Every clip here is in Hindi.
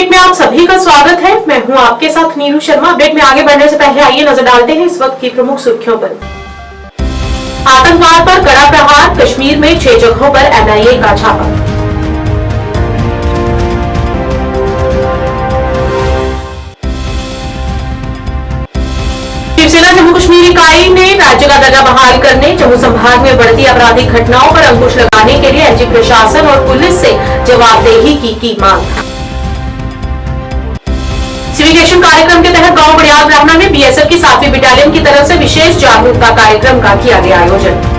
अपडेट में आप सभी का स्वागत है। मैं हूं आपके साथ नीरू शर्मा। अपडेट में आगे बढ़ने से पहले आइए नजर डालते हैं इस वक्त की प्रमुख सुर्खियों पर। आतंकवाद पर कड़ा प्रहार, कश्मीर में 6 जगहों पर एनआईए का छापा। शिवसेना जम्मू कश्मीर इकाई ने राज्य का दर्जा बहाल करने, जम्मू संभाग में बढ़ती आपराधिक घटनाओं पर अंकुश लगाने के लिए एलजी प्रशासन और पुलिस से जवाबदेही की मांग। सिविकेशन कार्यक्रम के तहत गांव बड़ियाल ब्राह्मण में बीएसएफ की 7वीं बटालियन की तरफ से विशेष जागरूकता कार्यक्रम का किया गया आयोजन।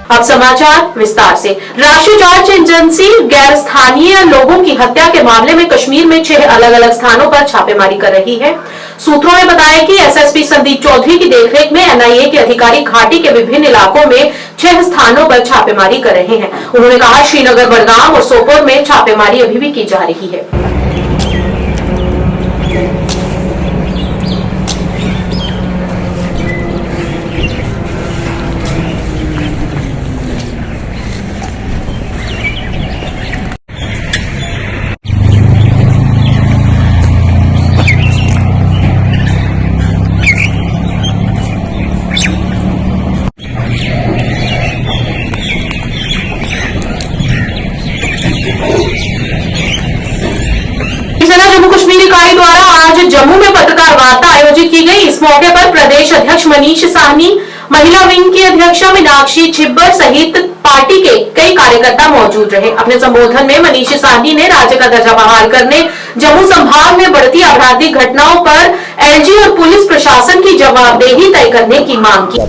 अब समाचार विस्तार से। राष्ट्रीय जांच एजेंसी गैर स्थानीय लोगों की हत्या के मामले में कश्मीर में 6 अलग अलग स्थानों पर छापेमारी कर रही है। सूत्रों ने बताया कि एसएसपी संदीप चौधरी की देखरेख में एनआईए के अधिकारी घाटी के विभिन्न इलाकों में 6 स्थानों पर छापेमारी कर रहे हैं। उन्होंने कहा, श्रीनगर, बड़गाम और सोपोर में छापेमारी अभी भी की जा रही है। जम्मू कश्मीर इकाई द्वारा आज जम्मू में पत्रकार वार्ता आयोजित की गई। इस मौके पर प्रदेश अध्यक्ष मनीष साहनी, महिला विंग की अध्यक्षा मीनाक्षी छिब्बर सहित पार्टी के कई कार्यकर्ता मौजूद रहे। अपने संबोधन में मनीष साहनी ने राज्य का दर्जा बहाल करने, जम्मू संभाग में बढ़ती आपराधिक घटनाओं पर एलजी और पुलिस प्रशासन की जवाबदेही तय करने की मांग की।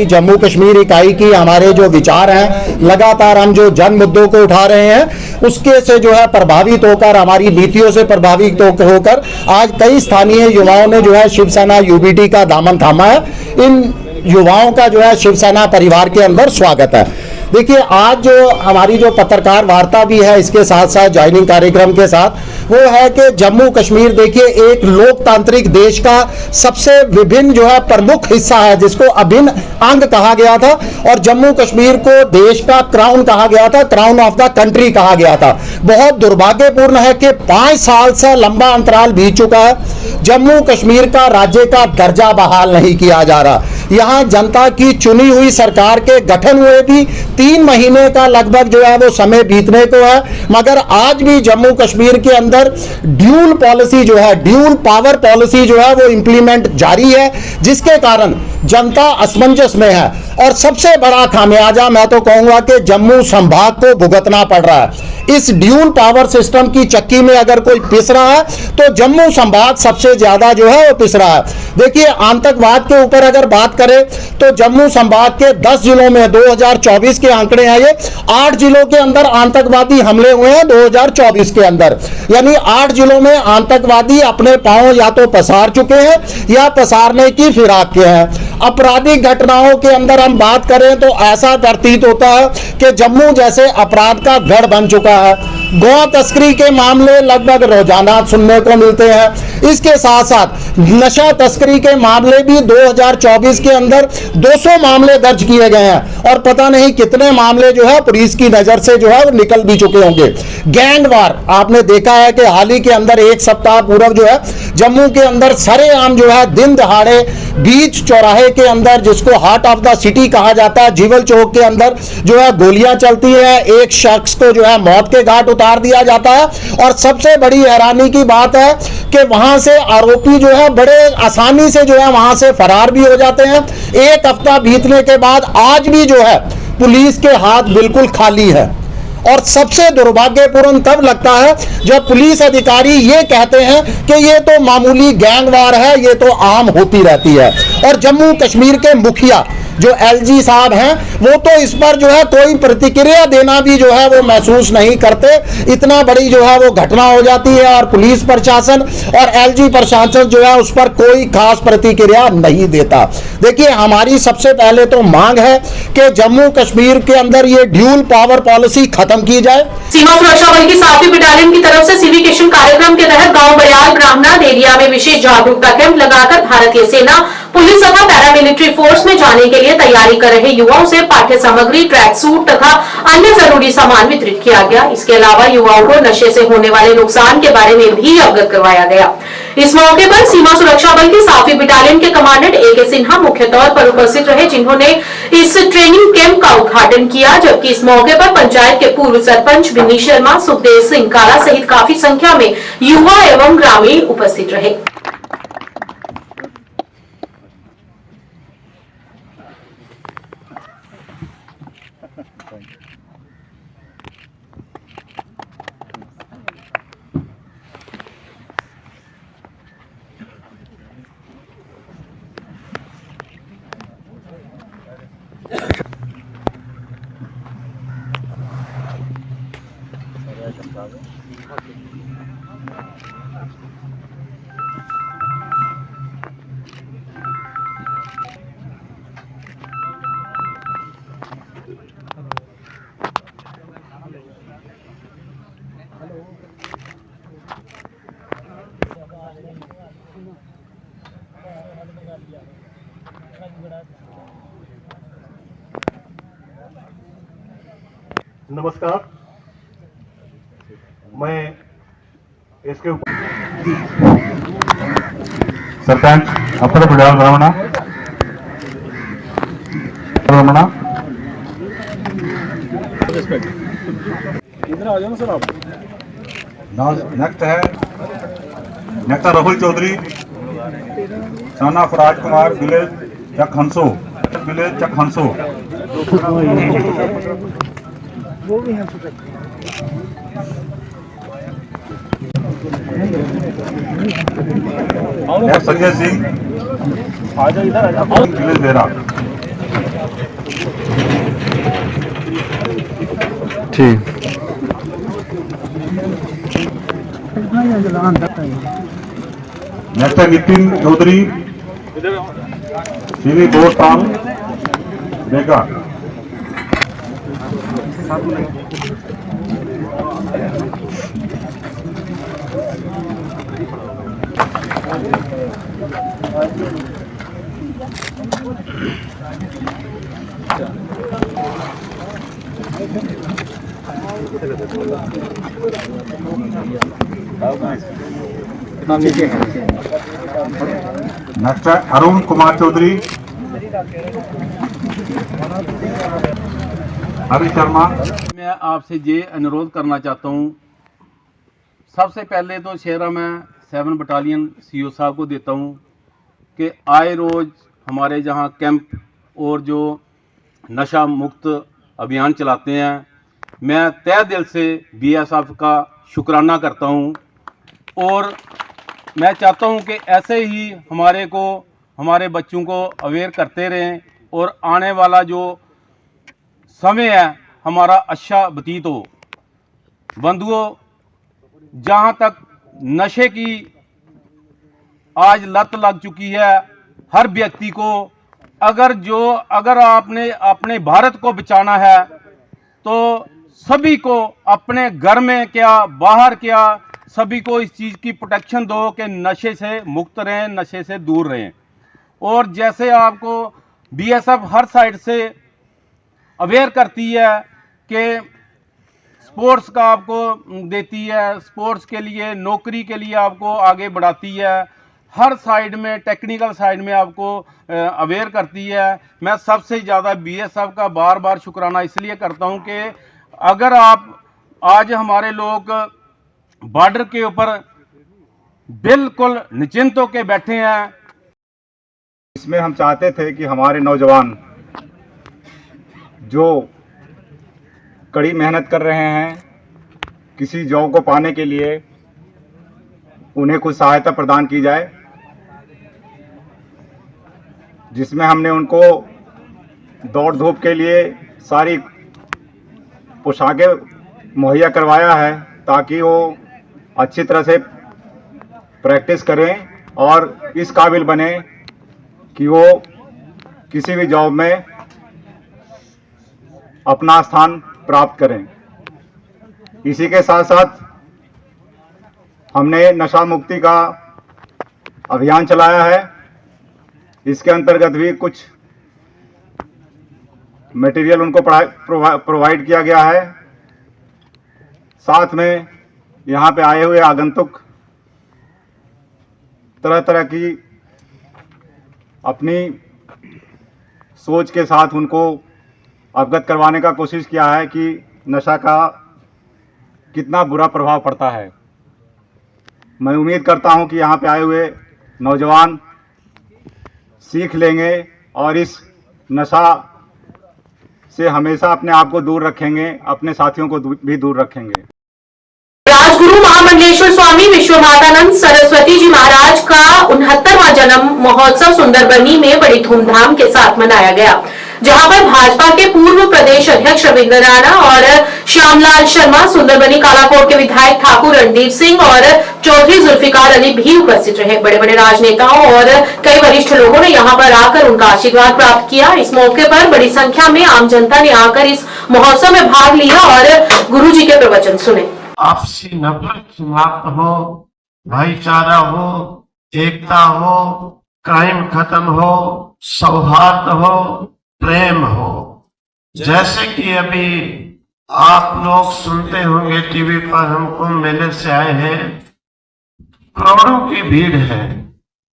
जम्मू कश्मीर इकाई की हमारे जो विचार हैं, लगातार हम जो जन मुद्दों को उठा रहे हैं उसके से जो है प्रभावित होकर, हमारी नीतियों से प्रभावित होकर आज कई स्थानीय युवाओं ने जो है शिवसेना यूबीटी का दामन थामा है। इन युवाओं का जो है शिवसेना परिवार के अंदर स्वागत है। देखिए, आज जो हमारी जो पत्रकार वार्ता भी है, इसके साथ साथ ज्वाइनिंग कार्यक्रम के साथ, वो है कि जम्मू कश्मीर देखिए एक लोकतांत्रिक देश का सबसे विभिन्न जो है प्रमुख हिस्सा है, जिसको अभिन्न अंग कहा गया था, और जम्मू कश्मीर को देश का क्राउन कहा गया था, क्राउन ऑफ द कंट्री कहा गया था। बहुत दुर्भाग्यपूर्ण है कि 5 साल से लंबा अंतराल बीत चुका है, जम्मू कश्मीर का राज्य का दर्जा बहाल नहीं किया जा रहा। यहाँ जनता की चुनी हुई सरकार के गठन हुए भी 3 महीने का लगभग जो है वो समय बीतने को है, मगर आज भी जम्मू कश्मीर के अंदर ड्यूल पॉलिसी जो है, ड्यूल पावर पॉलिसी जो है वो इंप्लीमेंट जारी है, जिसके कारण जनता असमंजस में है। और सबसे बड़ा खामियाजा मैं तो कहूंगा कि जम्मू संभाग को भुगतना पड़ रहा है। इस ड्यूल पावर सिस्टम की चक्की में अगर कोई पिस रहा है तो जम्मू संभाग सबसे ज्यादा जो है वो पिस रहा है। देखिए, आतंकवाद के ऊपर अगर बात करें तो जम्मू संभाग के 10 जिलों में 2024 के आंकड़े हैं ये, 8 जिलों के अंदर आतंकवादी हमले हुए हैं 2024 के अंदर। यानी 8 जिलों में आतंकवादी अपने पांव या तो पसार चुके हैं या पसारने की फिराक के हैं। आपराधिक घटनाओं के अंदर हम बात करें तो ऐसा प्रतीत होता है कि जम्मू जैसे अपराध का गढ़ बन चुका है। गौ तस्करी के मामले लगभग रोजाना सुनने को मिलते हैं। इसके साथ साथ नशा तस्करी के मामले भी 2024 के अंदर 200 मामले दर्ज किए गए हैं, और पता नहीं कितने मामले जो है पुलिस की नजर से जो है वो निकल भी चुके होंगे। गैंगवार आपने देखा है कि हाल ही के अंदर 1 सप्ताह पूर्व जो है जम्मू के अंदर सरेआम जो है दिन दहाड़े बीच चौराहे के अंदर, जिसको हार्ट ऑफ द सिटी कहा जाता है, जीवल चौक के अंदर जो है गोलियां चलती है, एक शख्स को जो है मौत के घाट उतार दिया जाता है। और सबसे बड़ी हैरानी की बात है कि वहां से आरोपी जो है बड़े आसानी से जो है वहां से फरार भी हो जाते हैं। 1 हफ्ता बीतने के बाद आज भी जो है पुलिस के हाथ बिल्कुल खाली है। और सबसे दुर्भाग्यपूर्ण तब लगता है जब पुलिस अधिकारी ये कहते हैं कि ये तो मामूली गैंगवार है, ये तो आम होती रहती है। और जम्मू कश्मीर के मुखिया जो एलजी साहब हैं वो तो इस पर जो है कोई प्रतिक्रिया देना भी जो है वो महसूस नहीं करते। इतना बड़ी जो है वो घटना हो जाती है और पुलिस प्रशासन और एलजी प्रशासन जो है उस पर कोई खास प्रतिक्रिया नहीं देता। देखिए, हमारी सबसे पहले तो मांग है कि जम्मू कश्मीर के अंदर ये ड्यूल पावर पॉलिसी खत्म की जाए। सीमा सुरक्षा बल की 7वीं बटालियन की तरफ से सिविकेशन कार्यक्रम के तहत गांव बड़ियाल ब्राह्मणाद एरिया में विशेष जागरूकता कैंप लगाकर भारतीय सेना, पुलिस तथा पैरामिलिट्री फोर्स में जाने के लिए तैयारी कर रहे युवाओं से पाठ्य सामग्री, ट्रैक सूट तथा अन्य जरूरी सामान वितरित किया गया। इसके अलावा युवाओं को नशे से होने वाले नुकसान के बारे में भी अवगत करवाया गया। इस मौके पर सीमा सुरक्षा बल की 7वीं बटालियन के कमांडेंट AK सिन्हा मुख्य तौर पर उपस्थित रहे, जिन्होंने इस ट्रेनिंग कैंप का उद्घाटन किया। जबकि इस मौके पर पंचायत के पूर्व सरपंच बिन्नी शर्मा, सुखदेव सिंह काला सहित काफी संख्या में युवा एवं ग्रामीण उपस्थित रहे। नमस्कार, मैं इसके सरपंच अपर बड़ियाल ब्राह्मणा नेक्स्ट है Rahul Chaudhary, son of Rajkumar, village Chak Hanso. Sanjay Singh, आजा इधर आजा, विलेज बेरा। ठीक, नेक्स्ट है नितिन चौधरी, श्री बोर्ड टाउन बेगा। नेक्स्ट है अरुण कुमार चौधरी, हरी शर्मा। मैं आपसे ये अनुरोध करना चाहता हूँ, सबसे पहले तो शेरा मैं 7 बटालियन CO साहब को देता हूँ कि आए रोज़ हमारे जहाँ कैंप और जो नशा मुक्त अभियान चलाते हैं। मैं तहे दिल से BSF का शुक्राना करता हूँ और मैं चाहता हूँ कि ऐसे ही हमारे बच्चों को अवेयर करते रहें और आने वाला जो समय है हमारा अच्छा व्यतीत हो। बंधुओं, जहाँ तक नशे की आज लत लग चुकी है हर व्यक्ति को, अगर आपने अपने भारत को बचाना है तो सभी को अपने घर में क्या बाहर क्या सभी को इस चीज़ की प्रोटेक्शन दो कि नशे से मुक्त रहें, नशे से दूर रहें। और जैसे आपको BSF हर साइड से अवेयर करती है कि स्पोर्ट्स का आपको देती है, स्पोर्ट्स के लिए नौकरी के लिए आपको आगे बढ़ाती है, हर साइड में टेक्निकल साइड में आपको अवेयर करती है। मैं सबसे ज़्यादा BSF का बार बार शुक्राना इसलिए करता हूं कि अगर आप आज हमारे लोग बॉर्डर के ऊपर बिल्कुल निश्चिंत होकर बैठे हैं। इसमें हम चाहते थे कि हमारे नौजवान जो कड़ी मेहनत कर रहे हैं किसी जॉब को पाने के लिए, उन्हें कुछ सहायता प्रदान की जाए, जिसमें हमने उनको दौड़ धूप के लिए सारी पोशाकें मुहैया करवाया है ताकि वो अच्छी तरह से प्रैक्टिस करें और इस काबिल बने कि वो किसी भी जॉब में अपना स्थान प्राप्त करें। इसी के साथ साथ हमने नशा मुक्ति का अभियान चलाया है। इसके अंतर्गत भी कुछ मटेरियल उनको प्रोवाइड किया गया है। साथ में यहाँ पे आए हुए आगंतुक तरह तरह की अपनी सोच के साथ उनको अवगत करवाने का कोशिश किया है कि नशा का कितना बुरा प्रभाव पड़ता है। मैं उम्मीद करता हूं कि यहाँ पे आए हुए नौजवान सीख लेंगे और इस नशा से हमेशा अपने आप को दूर रखेंगे, अपने साथियों को भी दूर रखेंगे। राजगुरु महामंडलेश्वर स्वामी विश्वमातानंद सरस्वती जी महाराज का 69वां जन्म महोत्सव सुंदरबनी में बड़ी धूमधाम के साथ मनाया गया, जहां पर भाजपा के पूर्व प्रदेश अध्यक्ष रविंद्र राणा और श्यामलाल शर्मा, सुंदरबनी कालाकोट के विधायक ठाकुर रणदीप सिंह और चौधरी जुल्फिकार अली भी उपस्थित रहे। बड़े बड़े राजनेताओं और कई वरिष्ठ लोगों ने यहां पर आकर उनका आशीर्वाद प्राप्त किया। इस मौके पर बड़ी संख्या में आम जनता ने आकर इस महोत्सव में भाग लिया और गुरु जी के प्रवचन सुने। आपसी नफरत समाप्त हो, भाईचारा हो, एकता हो, क्राइम खत्म हो, सौहार्द हो, प्रेम हो। जैसे कि अभी आप लोग सुनते होंगे टीवी पर, हम कुंभ मेले से आए हैं, करोड़ों की भीड़ है,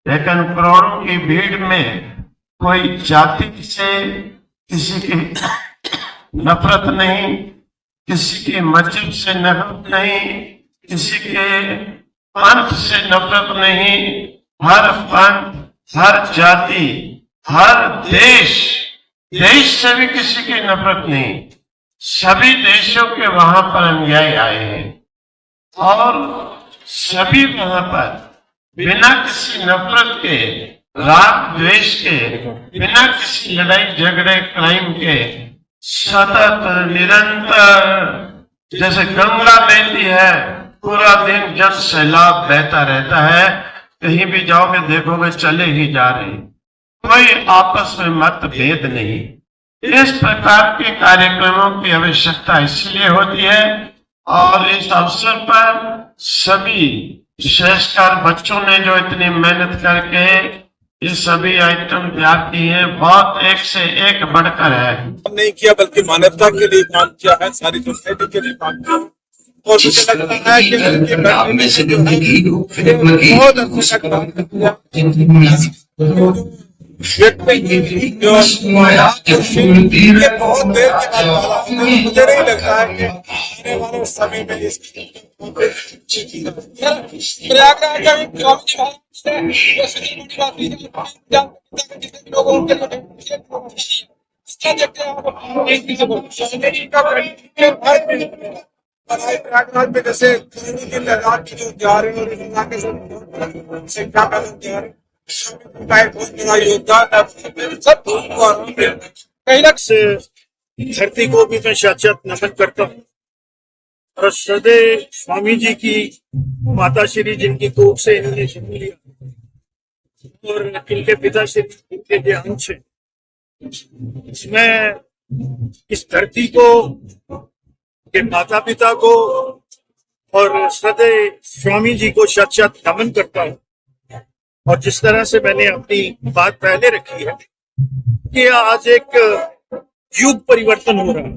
लेकिन करोड़ों की भीड़ में कोई जाति से किसी की नफरत नहीं, किसी के मजहब से नफरत नहीं, किसी के पंथ से नफरत नहीं। हर पंथ, हर जाति, हर देश से भी किसी की नफरत नहीं। सभी देशों के वहां पर अनुयायी आए हैं और सभी वहां पर बिना किसी नफरत के, राग द्वेष के, बिना किसी लड़ाई झगड़े क्राइम के सतत निरंतर जैसे गंगा बहती है, पूरा दिन जल सैलाब बहता रहता है। कहीं भी जाओगे देखोगे चले ही जा रहे, कोई आपस में मतभेद नहीं। इस प्रकार के कार्यक्रमों की आवश्यकता इसलिए होती है और इस अवसर पर सभी विशेषकर बच्चों ने जो इतनी मेहनत करके ये सभी आइटम तैयार किए हैं, बहुत एक से एक बढ़कर है। नहीं किया बल्कि मानवता के लिए काम किया है, सारी सोसाइटी के लिए काम किया। और मुझे लगता है कि बहुत अच्छा काम किया। बहुत देर के बाद मुझे नहीं लगता है कि आने वाले समय में प्रयागराज में जैसे की तादाद की जो जा रही है से क्या कर बहुत बड़ा योगदान सब कहीं ना धरती को भी मैं साक्षात नमन करता हूँ और सदैव स्वामी जी की माता श्री जिनकी कोख से इन्होंने जन्म लिया और इनके पिता श्री इनके जो अंश है, मैं इस धरती को, के माता पिता को और सदैव स्वामी जी को साक्षात नमन करता हूँ। और जिस तरह से मैंने अपनी बात पहले रखी है कि आज एक युग परिवर्तन हो रहा है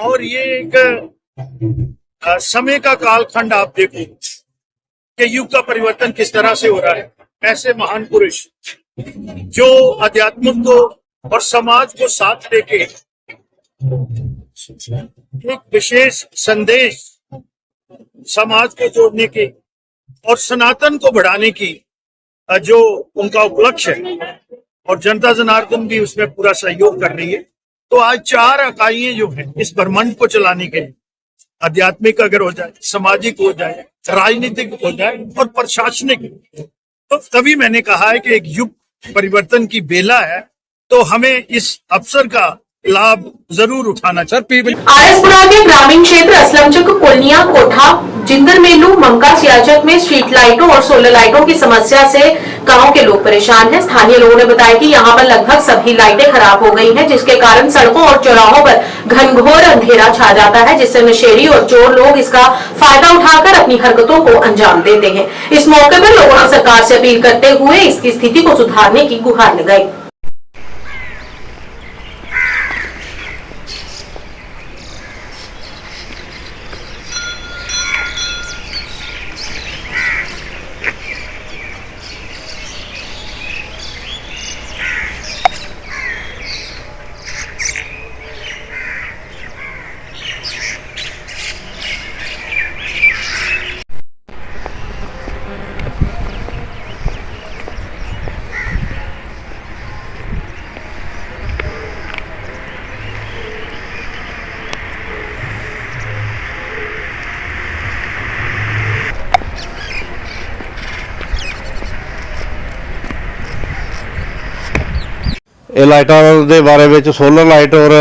और ये एक समय का कालखंड आप देखो कि युग का परिवर्तन किस तरह से हो रहा है। ऐसे महान पुरुष जो अध्यात्म को और समाज को साथ लेके एक विशेष संदेश समाज को जोड़ने की और सनातन को बढ़ाने की जो उनका उपलक्ष्य है और जनता जनार्दन भी उसमें पूरा सहयोग कर रही है। तो आज 4 इकाइयां जो है इस ब्रह्मांड को चलाने के लिए, आध्यात्मिक अगर हो जाए, सामाजिक हो जाए, राजनीतिक हो जाए और प्रशासनिक, तो तभी मैंने कहा है कि एक युग परिवर्तन की बेला है तो हमें इस अवसर का लाभ जरूर उठाना चाहिए। आरएसपुरा के ग्रामीण क्षेत्र असलमचक, कोलनिया, कोठा, जिंदरमेलू, मंका, सियाचक में स्ट्रीट लाइटों और सोलर लाइटों की समस्या से गांव के लोग परेशान हैं। स्थानीय लोगों ने बताया कि यहां पर लगभग सभी लाइटें खराब हो गई हैं, जिसके कारण सड़कों और चौराहों पर घनघोर अंधेरा छा जाता है, जिससे नशेड़ी और चोर लोग इसका फायदा उठाकर अपनी हरकतों को अंजाम देते हैं। इस मौके पर लोगों ने सरकार से अपील करते हुए इसकी स्थिति को सुधारने की गुहार लगाई। ਇਹ ਲਾਈਟਾਂ ਦੇ ਬਾਰੇ ਵਿੱਚ ਸੋਲਰ ਲਾਈਟ ਔਰ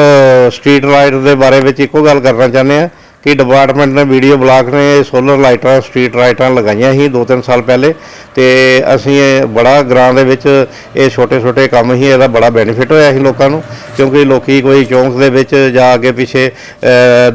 ਸਟਰੀਟ ਲਾਈਟ ਦੇ ਬਾਰੇ ਵਿੱਚ ਇੱਕੋ ਗੱਲ ਕਰਨਾ ਚਾਹੁੰਦੇ ਆ ਕਿ ਡਿਪਾਰਟਮੈਂਟ ਨੇ ਵੀਡੀਓ ਬਲਾਕ ਨੇ ਸੋਲਰ ਲਾਈਟਾਂ ਸਟਰੀਟ ਲਾਈਟਾਂ ਲਗਾਈਆਂ ਸੀ 2-3 ਸਾਲ ਪਹਿਲੇ ਤੇ ਅਸੀਂ ਇਹ ਬੜਾ ਗ੍ਰਾਂ ਦੇ ਵਿੱਚ ਇਹ ਛੋਟੇ ਕੰਮ ਹੀ ਇਹਦਾ ਬੜਾ ਬੈਨੀਫਿਟ ਹੋਇਆ ਸੀ ਲੋਕਾਂ ਨੂੰ ਕਿਉਂਕਿ ਲੋਕੀ ਕੋਈ ਚੌਂਕ ਦੇ ਵਿੱਚ ਜਾ ਕੇ ਪਿੱਛੇ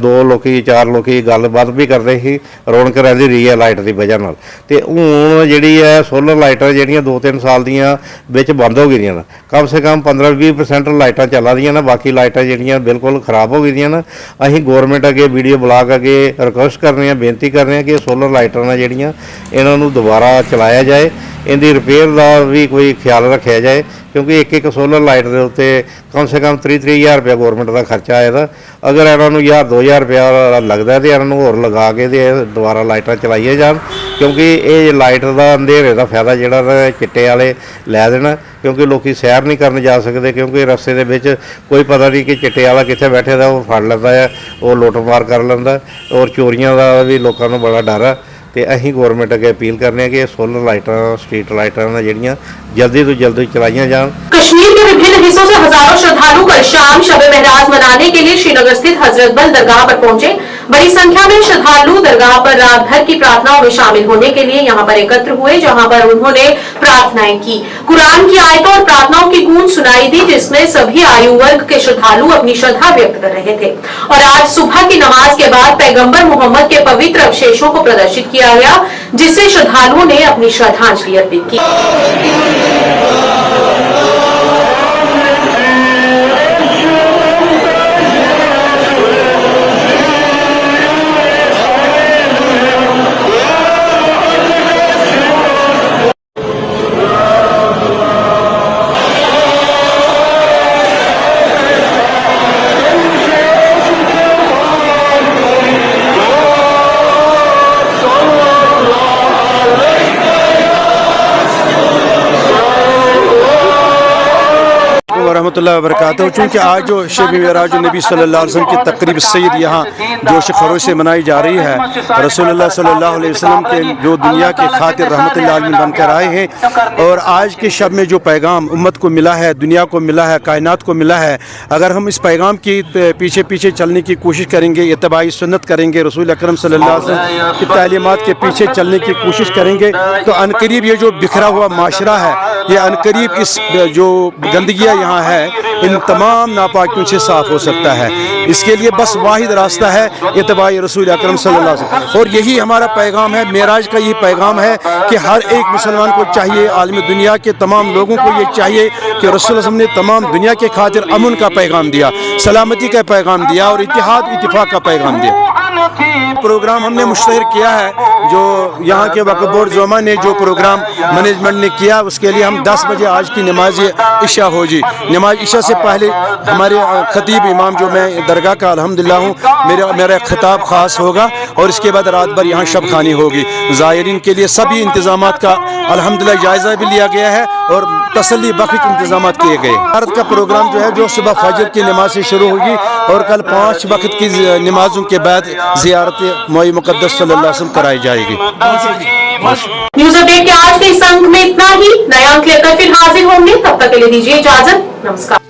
2 ਲੋਕੀ 4 ਲੋਕੀ ਗੱਲਬਾਤ ਵੀ ਕਰਦੇ ਸੀ ਰੌਣਕ ਰਹਿੰਦੀ ਰਹੀ ਹੈ ਲਾਈਟ ਦੀ ਵਜ੍ਹਾ ਨਾਲ ਤੇ ਹੁਣ ਜਿਹੜੀ ਹੈ ਸੋਲਰ ਲਾਈਟਾਂ ਜਿਹੜੀਆਂ 2-3 ਸਾਲ ਦੀਆਂ ਵਿੱਚ ਬੰਦ ਹੋ ਗਈਆਂ ਨੇ ਕਮ ਸੇ ਕਮ 15-20% ਲਾਈਟਾਂ ਚੱਲ ਰਹੀਆਂ ਨੇ ਬਾਕੀ ਲਾਈਟਾਂ ਜਿਹੜੀਆਂ ਬਿਲਕੁਲ ਖਰਾਬ ਹੋ ਗਈਆਂ ਨੇ ਅਸੀਂ ਗੌਰਮੈਂਟ ਅੱਗੇ ਵੀਡੀਓ ਬੁਲਾ ਕੇ ਰਿਕੁਐਸਟ ਕਰ ਰਹੇ ਹਾਂ ਬੇਨਤੀ ਕਰ ਰਹੇ ਹਾਂ ਕਿ ਸੋਲਰ ਲਾਈਟਾਂ ਨੇ ਜਿਹੜੀਆਂ ਇਹਨਾਂ ਨੂੰ ਦੁਬਾਰਾ ਚਲਾਇਆ ਜਾਏ ਇਹਦੀ ਰਿਪੇਅਰ ਦਾ ਵੀ ਕੋਈ ਖਿਆਲ ਰੱਖਿਆ ਜਾਏ ਕਿਉਂਕਿ ਇੱਕ ਸੋਲਰ ਲਾਈਟ ਦੇ ਉੱਤੇ ਕਮ ਸੇ ਕਮ 30,000 ਰੁਪਇਆ ਗੌਰਮੈਂਟ ਦਾ ਖਰਚਾ ਆਏਗਾ ਅਗਰ ਇਹਨਾਂ ਨੂੰ 1,000-2,000 ਰੁਪਇਆ ਲੱਗਦਾ ਤੇ ਇਹਨਾਂ ਨੂੰ ਹੋਰ ਲਗਾ ਕੇ ਤੇ ਦੁਬਾਰਾ ਲਾਈਟਾਂ ਚਲਾਈਆਂ ਜਾਣ ਕਿਉਂਕਿ ਇਹ ਲਾਈਟ ਦਾ ਅੰਧੇਰੇ ਦਾ ਫਾਇਦਾ ਜਿਹੜਾ ਚਿੱਟੇ ਵਾਲੇ ਲੈ ਦੇਣਾ ਕਿਉਂਕਿ ਲੋਕੀ ਸੈਰ ਨਹੀਂ ਕਰਨ ਜਾ ਸਕਦੇ ਕਿਉਂਕਿ ਰਸਤੇ ਦੇ ਵਿੱਚ ਕੋਈ ਪਤਾ ਨਹੀਂ ਕਿ ਚਿੱਟੇ ਵਾਲਾ ਕਿੱਥੇ ਬੈਠੇ ਦਾ ਉਹ ਫੜ ਲੈਂਦਾ ਹੈ ਉਹ ਲੁੱਟ ਮਾਰ ਕਰ ਲੈਂਦਾ ਔਰ ਚੋਰੀਆਂ ਦਾ ਵੀ ਲੋਕਾਂ ਨੂੰ ਬੜਾ ਡਰ ਹੈ ਤੇ ਅਸੀਂ ਗੌਰਮੈਂਟ ਅੱਗੇ अपील करने कि सोलर लाइटां स्ट्रीट लाइटां ਜਿਹੜੀਆਂ जल्दी तो जल्दी चलाइयां जान। कश्मीर के विभिन्न हिस्सों से हजारों श्रद्धालु कल शाम शब-ए महराज मनाने के लिए श्रीनगर स्थित हजरत बल दरगाह पर पहुंचे। बड़ी संख्या में श्रद्धालु दरगाह पर रात भर की प्रार्थनाओं में शामिल होने के लिए यहां पर एकत्र हुए, जहां पर उन्होंने प्रार्थनाएं की। कुरान की आयतों और प्रार्थनाओं की गूंज सुनाई दी जिसमें सभी आयु वर्ग के श्रद्धालु अपनी श्रद्धा व्यक्त कर रहे थे। और आज सुबह की नमाज के बाद पैगंबर मोहम्मद के पवित्र अवशेषों को प्रदर्शित किया गया जिससे श्रद्धालुओं ने अपनी श्रद्धांजलि अर्पित की। रहमतुल्लाहि व बरकातहू। चूँकि आज जो शब मेराज नबी सल्लल्लाहु अलैहि वसल्लम की तकरीब सईद यहाँ जोश खरोश से मनाई जा रही है, रसूलुल्लाह सल्लल्लाहु अलैहि वसल्लम के जो दुनिया के खातिर रहमतुल लिल आलमीन बनकर आए हैं और आज के शब में जो पैगाम उम्मत को मिला है, दुनिया को मिला है, कायनात को मिला है, अगर हम इस पैगाम की पीछे पीछे चलने की कोशिश करेंगे, इत्तबाई सुन्नत करेंगे, रसूल अकरम सल्लल्लाहु अलैहि वसल्लम की तालीमात के पीछे चलने की कोशिश करेंगे तो अनकरीब ये जो बिखरा हुआ माशरा है, ये अनकरीब इस जो गंदगियाँ यहाँ है इन तमाम नापाकियों से साफ हो सकता है। इसके लिए बस वाहिद रास्ता है इत्तबाई रसूल अकरम सल्लल्लाहु अलैहि वसल्लम और यही हमारा पैगाम है। मेराज का ये पैगाम है कि हर एक मुसलमान को चाहिए, आलम दुनिया के तमाम लोगों को ये चाहिए कि रसूल वसल्लम ने तमाम दुनिया के खातिर अमन का पैगाम दिया, सलामती का पैगाम दिया और इत्तेहाद इत्तिफाक का पैगाम दिया। प्रोग्राम हमने मुश्तहर किया है, जो यहाँ के वक्फ बोर्ड जोमा ने जो प्रोग्राम मैनेजमेंट ने किया उसके लिए हम 10 बजे आज की नमाज इशा हो जी। नमाज इशा से पहले हमारे खतीब इमाम जो मैं दरगाह का अल्हम्दुलिल्लाह हूँ, मेरा खिताब ख़ास होगा और इसके बाद रात भर यहाँ शब खानी होगी। ज़ायरीन के लिए सभी इंतज़ामात का अल्हम्दुलिल्लाह जायज़ा भी लिया गया है और तसल्ली बख्श इंतज़ाम किए गए। भारत का प्रोग्राम जो है जो सुबह फजर की नमाज से शुरू होगी और कल 5 वक्त की नमाजों के बाद ज़ियारत मोई मुक़द्दस सल्लल्लाहु अलैहि वसल्लम कराई जाएगी। न्यूज अपडेट के आज के इस अंक में इतना ही। नया अंक लेकर फिर हाजिर होंगे, तब तक के लिए दीजिए इजाजत। नमस्कार।